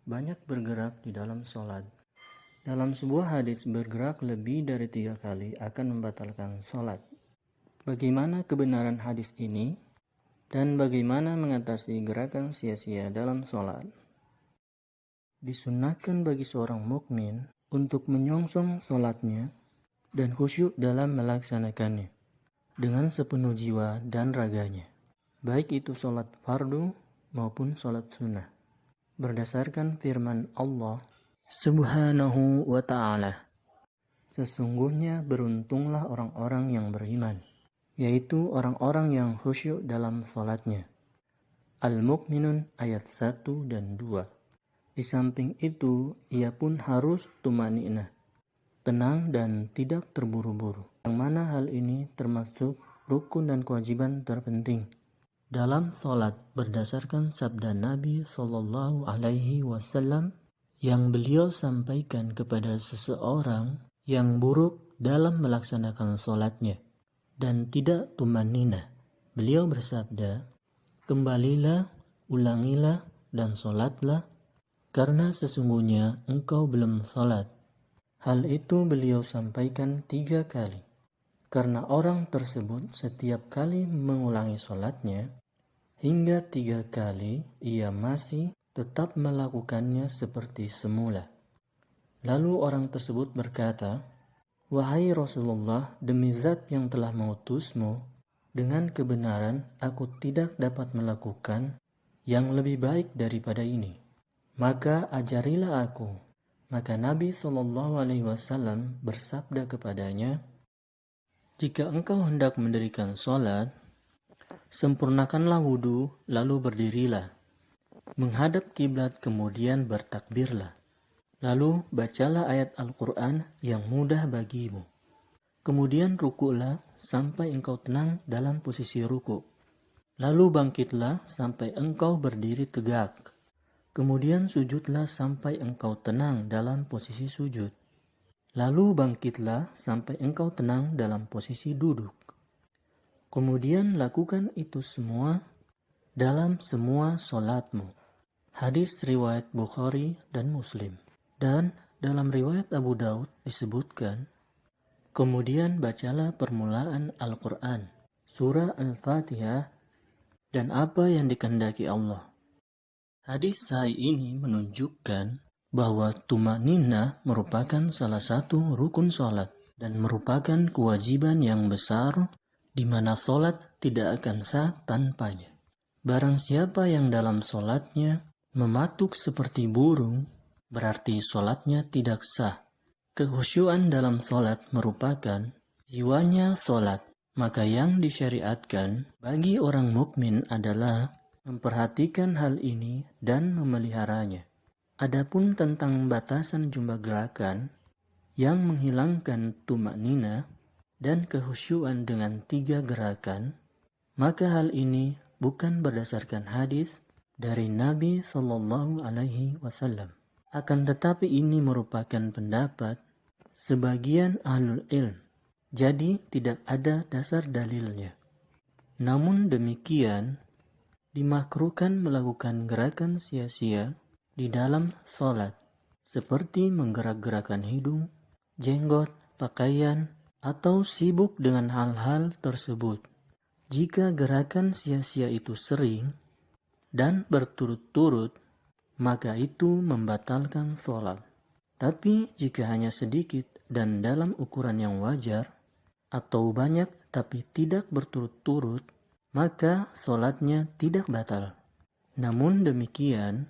banyak bergerak di dalam sholat. Dalam sebuah hadis, bergerak lebih dari 3 kali akan membatalkan sholat. Bagaimana kebenaran hadis ini? Dan bagaimana mengatasi gerakan sia-sia dalam sholat? Disunnahkan bagi seorang mukmin untuk menyongsong sholatnya dan khusyuk dalam melaksanakannya dengan sepenuh jiwa dan raganya, baik itu sholat fardu maupun sholat sunnah, berdasarkan firman Allah Subhanahu wa ta'ala, sesungguhnya beruntunglah orang-orang yang beriman, yaitu orang-orang yang khusyuk dalam sholatnya. Al-Mu'minun ayat 1 dan 2. Di samping itu, ia pun harus tumaninah, tenang dan tidak terburu-buru, yang mana hal ini termasuk rukun dan kewajiban terpenting dalam sholat berdasarkan sabda Nabi Shallallahu Alaihi Wasallam yang beliau sampaikan kepada seseorang yang buruk dalam melaksanakan sholatnya dan tidak tumanina. Beliau bersabda, kembalilah, ulangilah, dan sholatlah, karena sesungguhnya engkau belum sholat. Hal itu beliau sampaikan 3 kali. Karena orang tersebut setiap kali mengulangi sholatnya, hingga 3 kali ia masih tetap melakukannya seperti semula. Lalu orang tersebut berkata, wahai Rasulullah, demi zat yang telah mengutusmu, dengan kebenaran aku tidak dapat melakukan yang lebih baik daripada ini. Maka ajarilah aku. Maka Nabi SAW bersabda kepadanya, jika engkau hendak mendirikan sholat, sempurnakanlah wudhu, lalu berdirilah, menghadap kiblat, kemudian bertakbirlah. Lalu bacalah ayat Al-Quran yang mudah bagimu. Kemudian rukuklah sampai engkau tenang dalam posisi rukuk. Lalu bangkitlah sampai engkau berdiri tegak. Kemudian sujudlah sampai engkau tenang dalam posisi sujud. Lalu bangkitlah sampai engkau tenang dalam posisi duduk. Kemudian lakukan itu semua dalam semua sholatmu. Hadis riwayat Bukhari dan Muslim. Dan dalam riwayat Abu Daud disebutkan, kemudian bacalah permulaan Al-Quran, surah Al-Fatihah, dan apa yang dikehendaki Allah. Hadis sahih ini menunjukkan bahwa tumanina merupakan salah satu rukun sholat dan merupakan kewajiban yang besar di mana sholat tidak akan sah tanpanya. Barang siapa yang dalam sholatnya mematuk seperti burung, berarti sholatnya tidak sah. Kekhusyuan dalam sholat merupakan jiwanya sholat, maka yang disyariatkan bagi orang mukmin adalah memperhatikan hal ini dan memeliharanya. Adapun tentang batasan jumlah gerakan yang menghilangkan tumanina dan kekhusyuan dengan 3 gerakan, maka hal ini bukan berdasarkan hadis dari Nabi Shallallahu Alaihi Wasallam. Akan tetapi ini merupakan pendapat sebagian ahlul ilm, jadi tidak ada dasar dalilnya. Namun demikian, dimakruhkan melakukan gerakan sia-sia di dalam sholat, seperti menggerak-gerakan hidung, jenggot, pakaian, atau sibuk dengan hal-hal tersebut. Jika gerakan sia-sia itu sering dan berturut-turut, maka itu membatalkan sholat. Tapi jika hanya sedikit dan dalam ukuran yang wajar, atau banyak tapi tidak berturut-turut, maka sholatnya tidak batal. Namun demikian,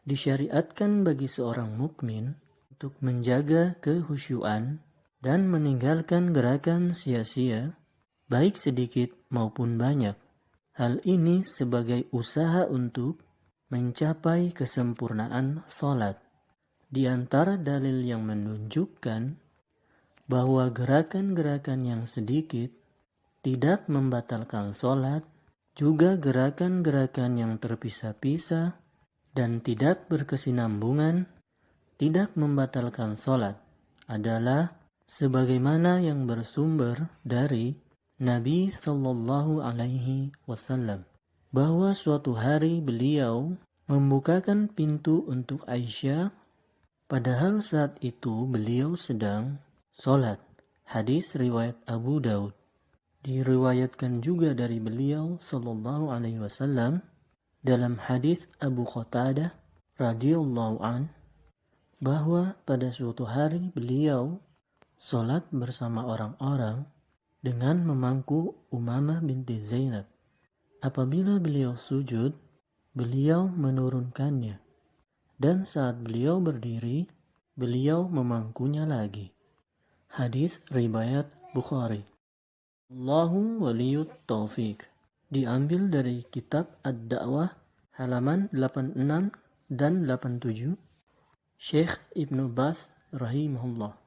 disyariatkan bagi seorang mukmin untuk menjaga kekhusyuan dan meninggalkan gerakan sia-sia, baik sedikit maupun banyak. Hal ini sebagai usaha untuk mencapai kesempurnaan sholat. Di antara dalil yang menunjukkan bahwa gerakan-gerakan yang sedikit tidak membatalkan sholat, juga gerakan-gerakan yang terpisah-pisah dan tidak berkesinambungan tidak membatalkan sholat adalah sebagaimana yang bersumber dari Nabi Shallallahu Alaihi Wasallam, bahwa suatu hari beliau membukakan pintu untuk Aisyah, padahal saat itu beliau sedang sholat. Hadis riwayat Abu Daud. Diriwayatkan juga dari beliau sallallahu alaihi wasallam dalam hadis Abu Qatadah radhiyallahu an, bahwa pada suatu hari beliau sholat bersama orang-orang dengan memangku Umamah binti Zainab. Apabila beliau sujud, beliau menurunkannya, dan saat beliau berdiri, beliau memangkunya lagi. Hadis riwayat Bukhari. Allahu waliyut taufiq. Diambil dari kitab Ad-Da'wah halaman 86 dan 87, Syekh Ibnu Baz rahimahullah.